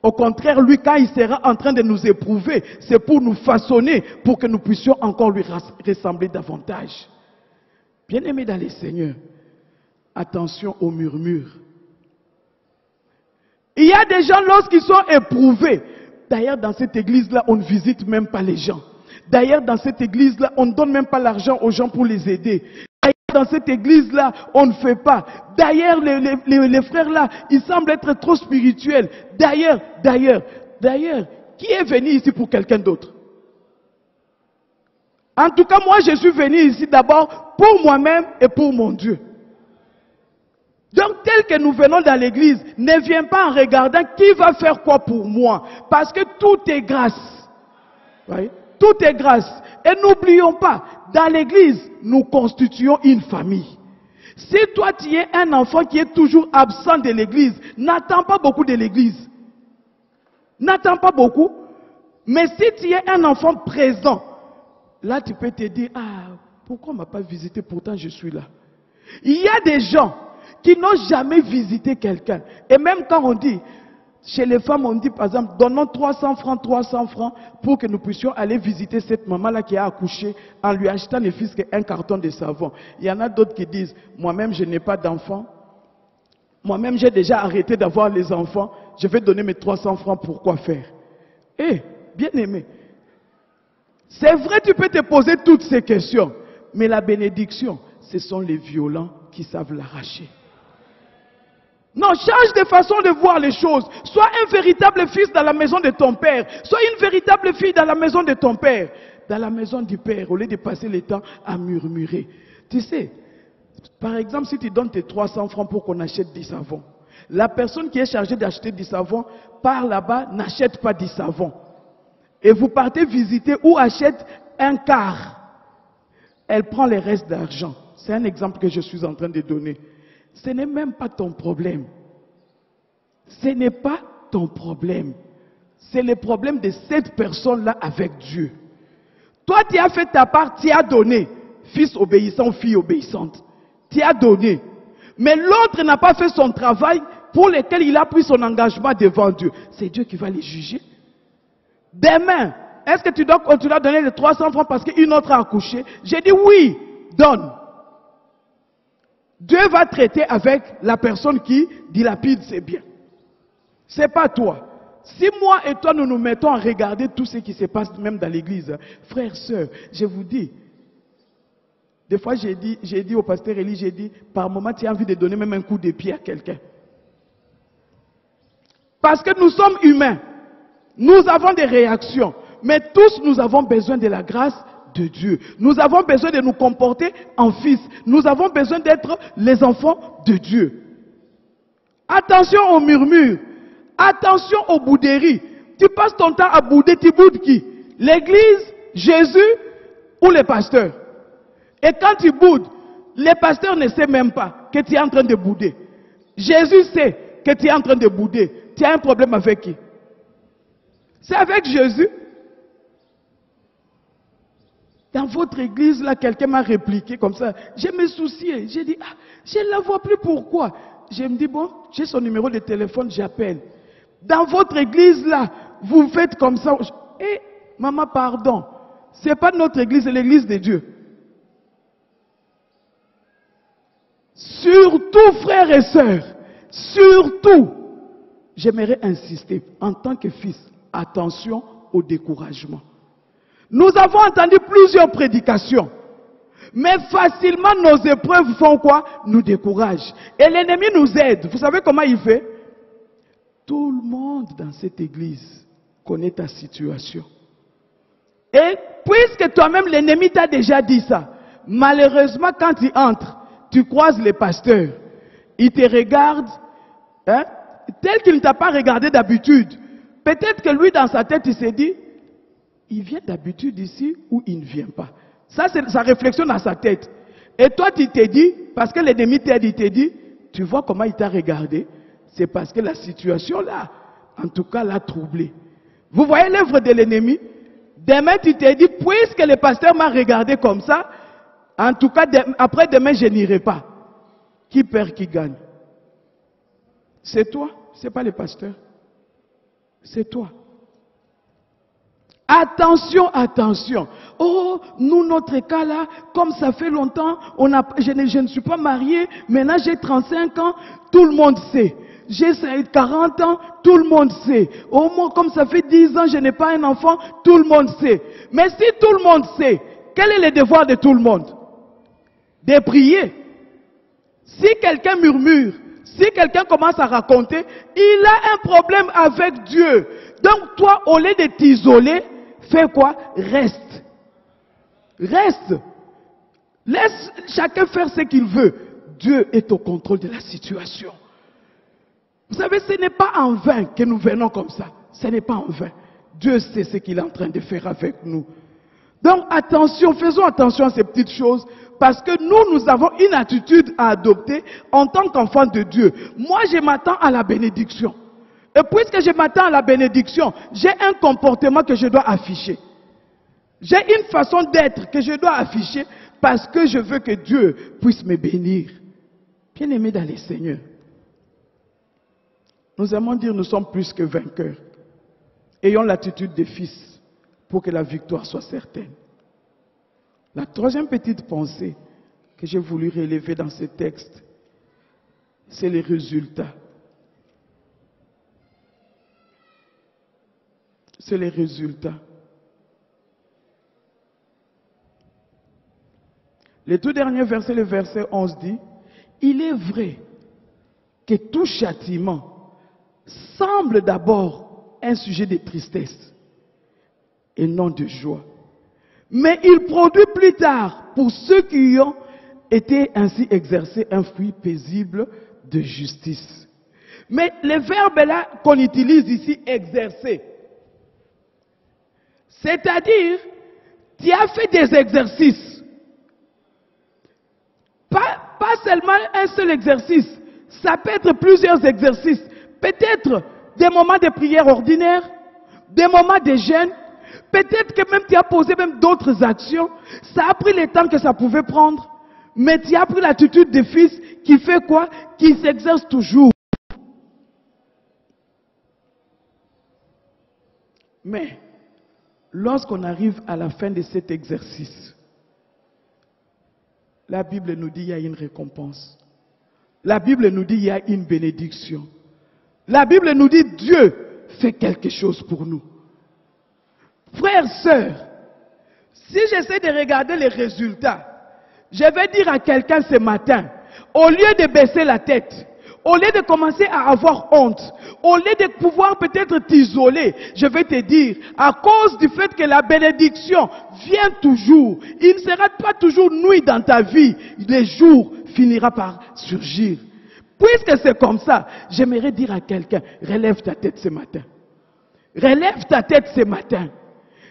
Au contraire, lui, quand il sera en train de nous éprouver, c'est pour nous façonner, pour que nous puissions encore lui ressembler davantage. Bien-aimés dans les Seigneurs, attention aux murmures. Il y a des gens, lorsqu'ils sont éprouvés, d'ailleurs dans cette église-là, on ne visite même pas les gens. D'ailleurs, dans cette église-là, on ne donne même pas l'argent aux gens pour les aider. D'ailleurs, dans cette église-là, on ne fait pas. D'ailleurs, les frères-là, ils semblent être trop spirituels. D'ailleurs, qui est venu ici pour quelqu'un d'autre? En tout cas, moi, je suis venu ici d'abord pour moi-même et pour mon Dieu. Donc, tel que nous venons dans l'église, ne viens pas en regardant qui va faire quoi pour moi. Parce que tout est grâce. Voyez? Tout est grâce. Et n'oublions pas, dans l'église, nous constituons une famille. Si toi tu es un enfant qui est toujours absent de l'église, n'attends pas beaucoup de l'église. N'attends pas beaucoup. Mais si tu es un enfant présent, là tu peux te dire, ah, pourquoi on ne m'a pas visité, pourtant je suis là. Il y a des gens qui n'ont jamais visité quelqu'un. Et même quand on dit, chez les femmes, on dit par exemple, donnons 300 francs pour que nous puissions aller visiter cette maman-là qui a accouché en lui achetant ne fût-ce qu'un carton de savon. Il y en a d'autres qui disent, moi-même je n'ai pas d'enfant, Moi-même, j'ai déjà arrêté d'avoir les enfants. Je vais donner mes 300 francs pour quoi faire? Eh, bien aimé. C'est vrai, tu peux te poser toutes ces questions. Mais la bénédiction, ce sont les violents qui savent l'arracher. Non, change de façon de voir les choses. Sois un véritable fils dans la maison de ton père. Sois une véritable fille dans la maison de ton père. Dans la maison du père, au lieu de passer le temps à murmurer. Tu sais, par exemple, si tu donnes tes 300 francs pour qu'on achète du savon, la personne qui est chargée d'acheter du savon part là-bas, n'achète pas du savon. Et vous partez visiter ou achète un quart. Elle prend les restes d'argent. C'est un exemple que je suis en train de donner. Ce n'est même pas ton problème. Ce n'est pas ton problème. C'est le problème de cette personne-là avec Dieu. Toi, tu as fait ta part, tu as donné. Fils obéissant, fille obéissante. Tu as donné. Mais l'autre n'a pas fait son travail pour lequel il a pris son engagement devant Dieu. C'est Dieu qui va les juger. Demain, est-ce que tu dois continuer à donner les 300 francs parce qu'une autre a accouché? J'ai dit oui, donne. Dieu va traiter avec la personne qui dilapide ses biens. Ce n'est pas toi. Si moi et toi nous nous mettons à regarder tout ce qui se passe même dans l'église, frères, sœurs, je vous dis, des fois j'ai dit au pasteur Élie, j'ai dit, par moment tu as envie de donner même un coup de pied à quelqu'un. Parce que nous sommes humains. Nous avons des réactions. Mais tous nous avons besoin de la grâce de Dieu. Nous avons besoin de nous comporter en fils. Nous avons besoin d'être les enfants de Dieu. Attention aux murmures. Attention aux bouderies. Tu passes ton temps à bouder, tu boudes qui? L'église, Jésus ou les pasteurs? Et quand tu boudes, les pasteurs ne savent même pas que tu es en train de bouder. Jésus sait que tu es en train de bouder. Tu as un problème avec qui? C'est avec Jésus. Dans votre église, là, quelqu'un m'a répliqué comme ça. Je me souciais. J'ai dit, ah, je ne la vois plus, pourquoi? Je me dis, bon, j'ai son numéro de téléphone, j'appelle. Dans votre église, là, vous faites comme ça. Eh, maman, pardon. Ce n'est pas notre église, c'est l'église de Dieu. Surtout, frères et sœurs, surtout, j'aimerais insister, en tant que fils, attention au découragement. Nous avons entendu plusieurs prédications. Mais facilement, nos épreuves font quoi? Nous découragent. Et l'ennemi nous aide. Vous savez comment il fait? Tout le monde dans cette église connaît ta situation. Et puisque toi-même, l'ennemi t'a déjà dit ça, malheureusement, quand tu entres, tu croises les pasteurs. Ils te regardent, hein, tel qu'il ne t'a pas regardé d'habitude. Peut-être que lui, dans sa tête, il s'est dit, il vient d'habitude ici ou il ne vient pas. Ça, c'est sa réflexion dans sa tête. Et toi, tu t'es dit, parce que l'ennemi t'a dit, tu vois comment il t'a regardé? C'est parce que la situation là, en tout cas, l'a troublé. Vous voyez l'œuvre de l'ennemi? Demain, tu t'es dit, puisque le pasteur m'a regardé comme ça, en tout cas, après demain, je n'irai pas. Qui perd, qui gagne? C'est toi, c'est pas le pasteur. C'est toi. Attention, attention. Oh, nous, notre cas là, comme ça fait longtemps, je ne suis pas marié, maintenant j'ai 35 ans, tout le monde sait. J'ai 40 ans, tout le monde sait. Au moins, comme ça fait 10 ans, je n'ai pas un enfant, tout le monde sait. Mais si tout le monde sait, quel est le devoir de tout le monde? De prier. Si quelqu'un murmure, si quelqu'un commence à raconter, il a un problème avec Dieu. Donc toi, au lieu de t'isoler, fais quoi? Reste. Reste. Laisse chacun faire ce qu'il veut. Dieu est au contrôle de la situation. Vous savez, ce n'est pas en vain que nous venons comme ça. Ce n'est pas en vain. Dieu sait ce qu'il est en train de faire avec nous. Donc attention, faisons attention à ces petites choses. Parce que nous avons une attitude à adopter en tant qu'enfants de Dieu. Moi, je m'attends à la bénédiction. Et puisque je m'attends à la bénédiction, j'ai un comportement que je dois afficher. J'ai une façon d'être que je dois afficher parce que je veux que Dieu puisse me bénir. Bien-aimés dans les Seigneurs, nous aimons dire nous sommes plus que vainqueurs. Ayons l'attitude des fils pour que la victoire soit certaine. La troisième petite pensée que j'ai voulu relever dans ce texte, c'est les résultats. C'est les résultats. Le tout dernier verset, le verset 11 dit, « Il est vrai que tout châtiment semble d'abord un sujet de tristesse et non de joie. Mais il produit plus tard, pour ceux qui y ont été ainsi exercés, un fruit paisible de justice. » Mais le verbe là qu'on utilise ici, exercer, c'est-à-dire, tu as fait des exercices. Pas seulement un seul exercice, ça peut être plusieurs exercices. Peut-être des moments de prière ordinaire, des moments de jeûne, peut-être que même tu as posé même d'autres actions. Ça a pris le temps que ça pouvait prendre, mais tu as pris l'attitude de fils qui fait quoi? Qui s'exerce toujours. Mais, lorsqu'on arrive à la fin de cet exercice, la Bible nous dit qu'il y a une récompense. La Bible nous dit qu'il y a une bénédiction. La Bible nous dit Dieu fait quelque chose pour nous. Frères, sœurs, si j'essaie de regarder les résultats, je vais dire à quelqu'un ce matin, au lieu de baisser la tête, au lieu de commencer à avoir honte, au lieu de pouvoir peut-être t'isoler, je vais te dire, à cause du fait que la bénédiction vient toujours, il ne sera pas toujours nuit dans ta vie, le jour finira par surgir. Puisque c'est comme ça, j'aimerais dire à quelqu'un, relève ta tête ce matin. Relève ta tête ce matin.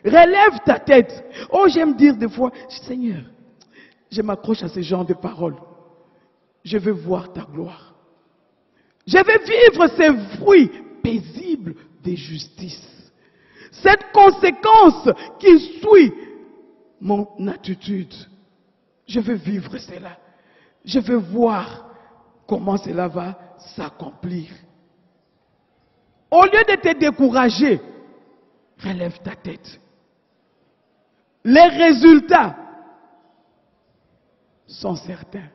Relève ta tête. Oh, j'aime dire des fois, Seigneur, je m'accroche à ce genre de paroles. Je veux voir ta gloire. Je vais vivre ces fruits paisibles de justice. Cette conséquence qui suit mon attitude. Je veux vivre cela. Je veux voir comment cela va s'accomplir. Au lieu de te décourager, relève ta tête. Les résultats sont certains.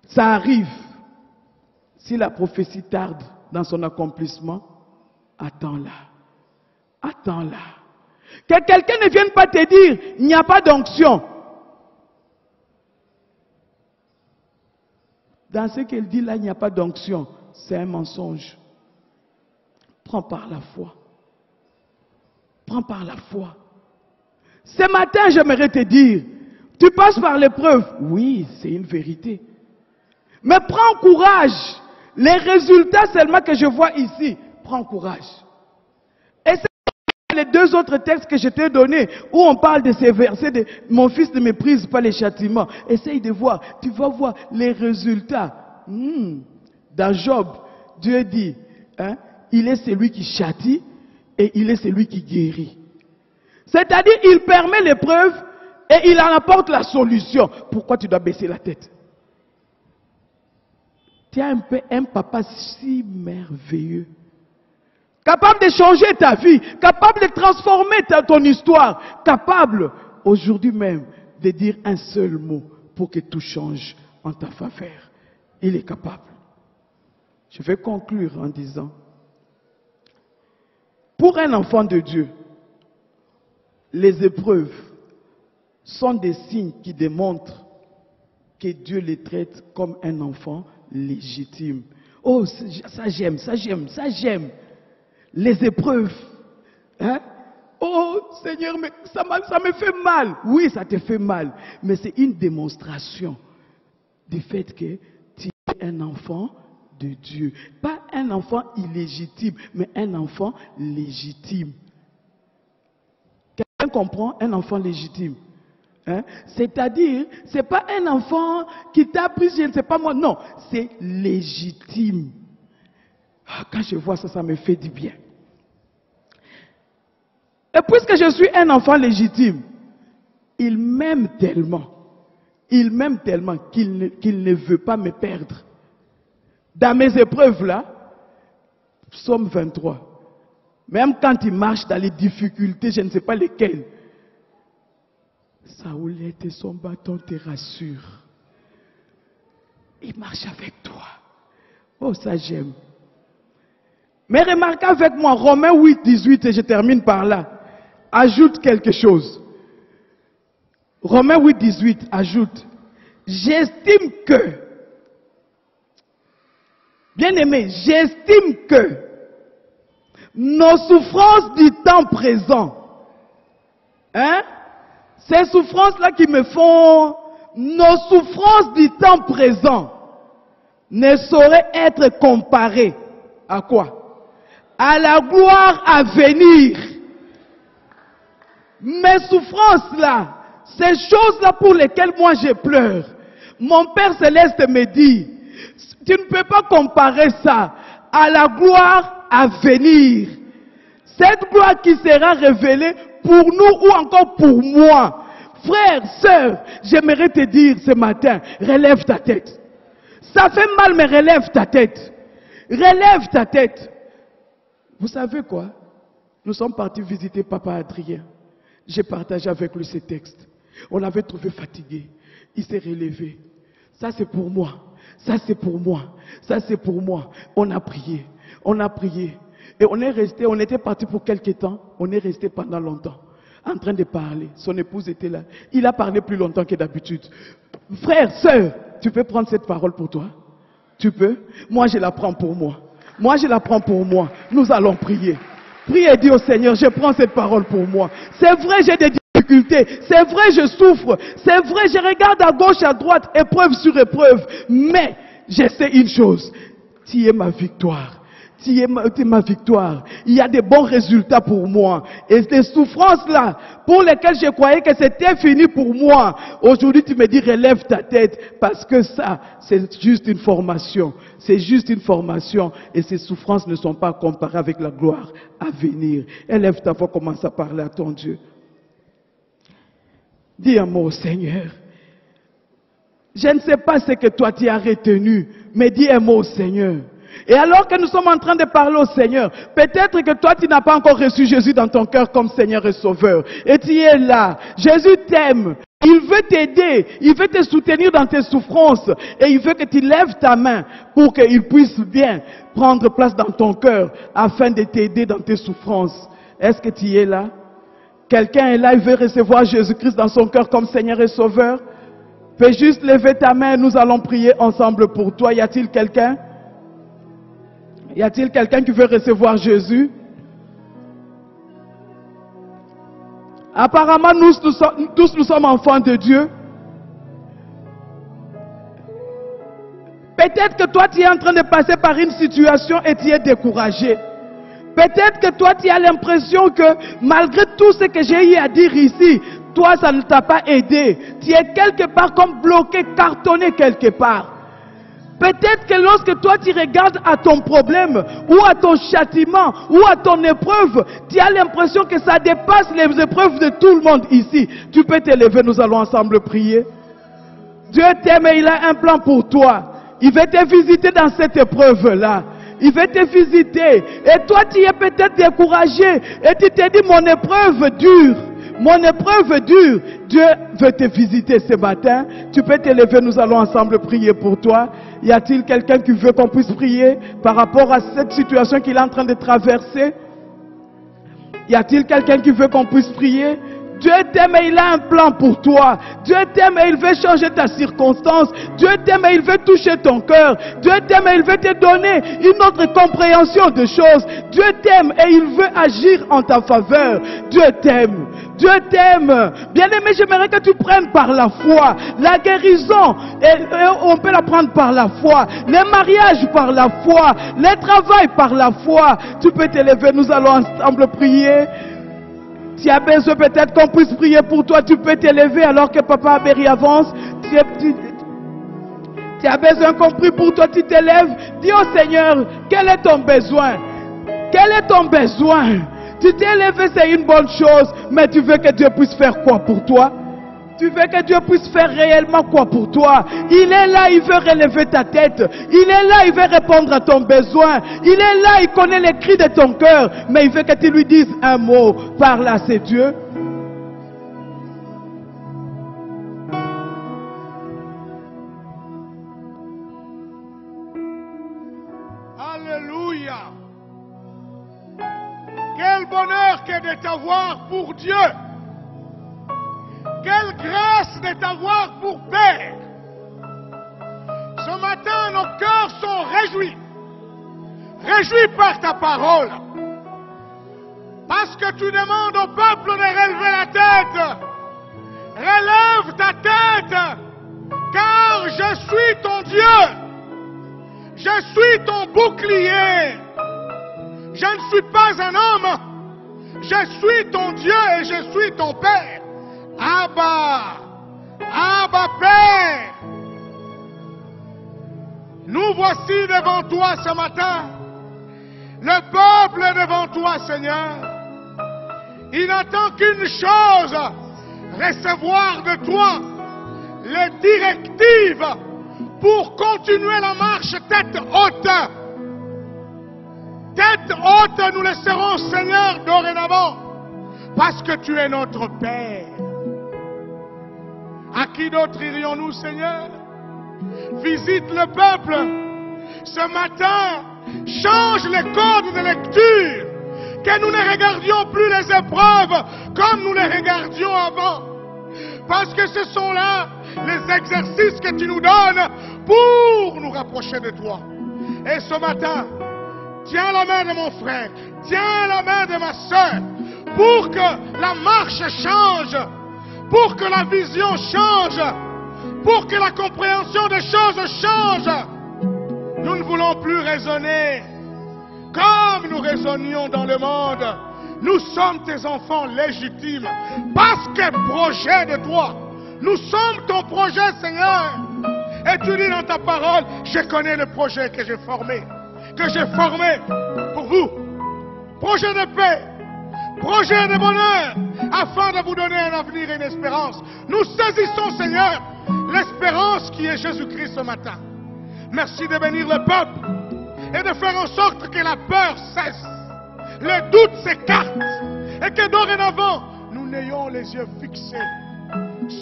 Ça arrive. Si la prophétie tarde dans son accomplissement, attends-la. Attends-la. Que quelqu'un ne vienne pas te dire, il n'y a pas d'onction. Dans ce qu'elle dit là, il n'y a pas d'onction. C'est un mensonge. Prends par la foi. Prends par la foi. Ce matin, j'aimerais te dire, tu passes par l'épreuve. Oui, c'est une vérité. Mais prends courage. Les résultats seulement que je vois ici, prends courage. Et c'est les deux autres textes que je t'ai donnés, où on parle de ces versets de « Mon fils ne méprise pas les châtiments ». Essaye de voir, tu vas voir les résultats. Dans Job, Dieu dit, il est celui qui châtie et il est celui qui guérit. C'est-à-dire, il permet l'épreuve et il en apporte la solution. Pourquoi tu dois baisser la tête? Tu as un papa si merveilleux, capable de changer ta vie, capable de transformer ton histoire, capable aujourd'hui même de dire un seul mot pour que tout change en ta faveur. Il est capable. Je vais conclure en disant, pour un enfant de Dieu, les épreuves sont des signes qui démontrent que Dieu les traite comme un enfant légitime. Oh, ça j'aime, ça j'aime, ça j'aime. Les épreuves. Oh Seigneur, mais ça me fait mal. Oui, ça te fait mal. Mais c'est une démonstration du fait que tu es un enfant de Dieu. Pas un enfant illégitime, mais un enfant légitime. Quelqu'un comprend un enfant légitime? C'est-à-dire, ce n'est pas un enfant qui t'a pris, je ne sais pas moi, non, c'est légitime. Quand je vois ça, ça me fait du bien. Et puisque je suis un enfant légitime, il m'aime tellement qu'il ne veut pas me perdre. Dans mes épreuves là, Psaume 23, même quand il marche dans les difficultés, je ne sais pas lesquelles, sa houlette et son bâton te rassurent. Il marche avec toi. Oh, ça j'aime. Mais remarquez avec moi, Romains 8, 18, et je termine par là. Ajoute quelque chose. Romains 8, 18, ajoute. J'estime que, bien aimé, j'estime que nos souffrances du temps présent, ces souffrances-là qui me font, nos souffrances du temps présent ne sauraient être comparées à quoi? À la gloire à venir. Mes souffrances-là, ces choses-là pour lesquelles moi je pleure, mon Père Céleste me dit, tu ne peux pas comparer ça à la gloire à venir. Cette gloire qui sera révélée pour nous ou encore pour moi. Frère, sœur, j'aimerais te dire ce matin, relève ta tête. Ça fait mal, mais relève ta tête. Relève ta tête. Vous savez quoi? Nous sommes partis visiter Papa Adrien. J'ai partagé avec lui ces textes. On l'avait trouvé fatigué. Il s'est relevé. Ça c'est pour moi. Ça c'est pour moi. Ça c'est pour moi. On a prié. On a prié. Et on est resté, on était parti pour quelques temps. On est resté pendant longtemps. En train de parler. Son épouse était là. Il a parlé plus longtemps que d'habitude. Frère, sœur, tu peux prendre cette parole pour toi? Tu peux? Moi je la prends pour moi. Moi je la prends pour moi. Nous allons prier. Prie et dis au Seigneur, je prends cette parole pour moi. C'est vrai, j'ai des difficultés. C'est vrai, je souffre. C'est vrai, je regarde à gauche, à droite, épreuve sur épreuve. Mais, je sais une chose. Tu es ma victoire. Tu es ma victoire. Il y a des bons résultats pour moi. Et ces souffrances-là, pour lesquelles je croyais que c'était fini pour moi, aujourd'hui tu me dis relève ta tête, parce que ça, c'est juste une formation. C'est juste une formation. Et ces souffrances ne sont pas comparées avec la gloire à venir. Élève ta voix, commence à parler à ton Dieu. Dis un mot au Seigneur. Je ne sais pas ce que toi tu as retenu, mais dis un mot au Seigneur. Et alors que nous sommes en train de parler au Seigneur, peut-être que toi tu n'as pas encore reçu Jésus dans ton cœur comme Seigneur et Sauveur. Et tu es là. Jésus t'aime. Il veut t'aider. Il veut te soutenir dans tes souffrances. Et il veut que tu lèves ta main pour qu'il puisse bien prendre place dans ton cœur afin de t'aider dans tes souffrances. Est-ce que tu es là? Quelqu'un est là, il veut recevoir Jésus-Christ dans son cœur comme Seigneur et Sauveur? Fais juste lever ta main et nous allons prier ensemble pour toi. Y a-t-il quelqu'un? Y a-t-il quelqu'un qui veut recevoir Jésus? Apparemment, tous nous sommes enfants de Dieu. Peut-être que toi, tu es en train de passer par une situation et tu es découragé. Peut-être que toi, tu as l'impression que malgré tout ce que j'ai eu à dire ici, toi, ça ne t'a pas aidé. Tu es quelque part comme bloqué, cartonné quelque part. Peut-être que lorsque toi tu regardes à ton problème, ou à ton châtiment, ou à ton épreuve, tu as l'impression que ça dépasse les épreuves de tout le monde ici. Tu peux te lever, nous allons ensemble prier. Dieu t'aime et il a un plan pour toi. Il veut te visiter dans cette épreuve-là. Il veut te visiter. Et toi tu es peut-être découragé, et tu te dis mon épreuve dure. Mon épreuve dure. Dieu veut te visiter ce matin. Tu peux te lever, nous allons ensemble prier pour toi. Y a-t-il quelqu'un qui veut qu'on puisse prier par rapport à cette situation qu'il est en train de traverser? Y a-t-il quelqu'un qui veut qu'on puisse prier? Dieu t'aime et il a un plan pour toi. Dieu t'aime et il veut changer ta circonstance. Dieu t'aime et il veut toucher ton cœur. Dieu t'aime et il veut te donner une autre compréhension de choses. Dieu t'aime et il veut agir en ta faveur. Dieu t'aime. Dieu t'aime. Bien-aimé, j'aimerais que tu prennes par la foi. La guérison, on peut la prendre par la foi. Les mariages par la foi. Les travails par la foi. Tu peux te lever, nous allons ensemble prier. Si tu as besoin peut-être qu'on puisse prier pour toi, tu peux te lever alors que Papa Abéry avance. Tu as besoin qu'on prie pour toi, tu te lèves. Dis au Seigneur, quel est ton besoin? Quel est ton besoin? Tu t'es levé, c'est une bonne chose, mais tu veux que Dieu puisse faire quoi pour toi? Tu veux que Dieu puisse faire réellement quoi pour toi? Il est là, il veut relever ta tête. Il est là, il veut répondre à ton besoin. Il est là, il connaît les cris de ton cœur. Mais il veut que tu lui dises un mot. Par là, c'est Dieu. Quel bonheur que de t'avoir pour Dieu. Quelle grâce de t'avoir pour Père. Ce matin, nos cœurs sont réjouis. Réjouis par ta parole. Parce que tu demandes au peuple de relever la tête. Relève ta tête. Car je suis ton Dieu. Je suis ton bouclier. Je ne suis pas un homme. Je suis ton Dieu et je suis ton Père. Abba. Abba Père. Nous voici devant toi ce matin. Le peuple est devant toi, Seigneur. Il n'attend qu'une chose. Recevoir de toi les directives pour continuer la marche tête haute. Tête haute, nous le serons, Seigneur, dorénavant, parce que tu es notre Père. À qui d'autre irions-nous, Seigneur? Visite le peuple. Ce matin, change les codes de lecture. Que nous ne regardions plus les épreuves comme nous les regardions avant. Parce que ce sont là les exercices que tu nous donnes pour nous rapprocher de toi. Et ce matin, tiens la main de mon frère, tiens la main de ma soeur, pour que la marche change, pour que la vision change, pour que la compréhension des choses change. Nous ne voulons plus raisonner comme nous raisonnions dans le monde. Nous sommes tes enfants légitimes, parce que projet de toi. Nous sommes ton projet, Seigneur. Et tu dis dans ta parole, je connais le projet que j'ai formé pour vous. Projet de paix, projet de bonheur, afin de vous donner un avenir et une espérance. Nous saisissons, Seigneur, l'espérance qui est Jésus-Christ ce matin. Merci de bénir le peuple et de faire en sorte que la peur cesse, les doutes s'écartent et que dorénavant, nous n'ayons les yeux fixés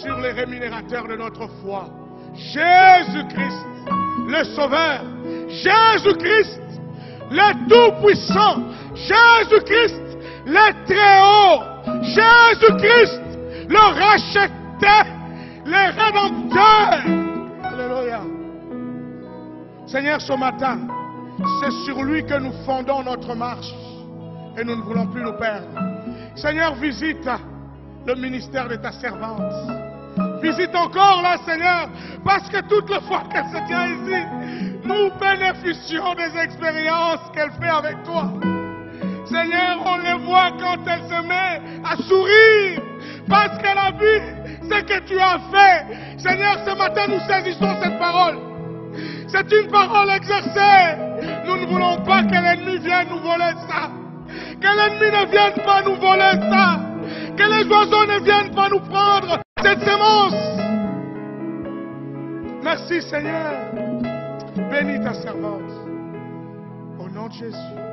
sur les rémunérateurs de notre foi. Jésus-Christ, le Sauveur. Jésus-Christ, le Tout-Puissant. Jésus-Christ, le Très-Haut. Jésus-Christ, le Racheté, le Rédempteur. Alléluia. Seigneur, ce matin, c'est sur lui que nous fondons notre marche et nous ne voulons plus nous perdre. Seigneur, visite le ministère de ta servante. Visite encore là, Seigneur, parce que toutes les fois qu'elle se tient ici, nous bénéficions des expériences qu'elle fait avec toi. Seigneur, on les voit quand elle se met à sourire, parce qu'elle a vu ce que tu as fait. Seigneur, ce matin, nous saisissons cette parole. C'est une parole exercée. Nous ne voulons pas que l'ennemi vienne nous voler ça. Que l'ennemi ne vienne pas nous voler ça. Que les oiseaux ne viennent pas nous prendre cette sémence. Merci, Seigneur. Bénis ta servante. Au nom de Jésus.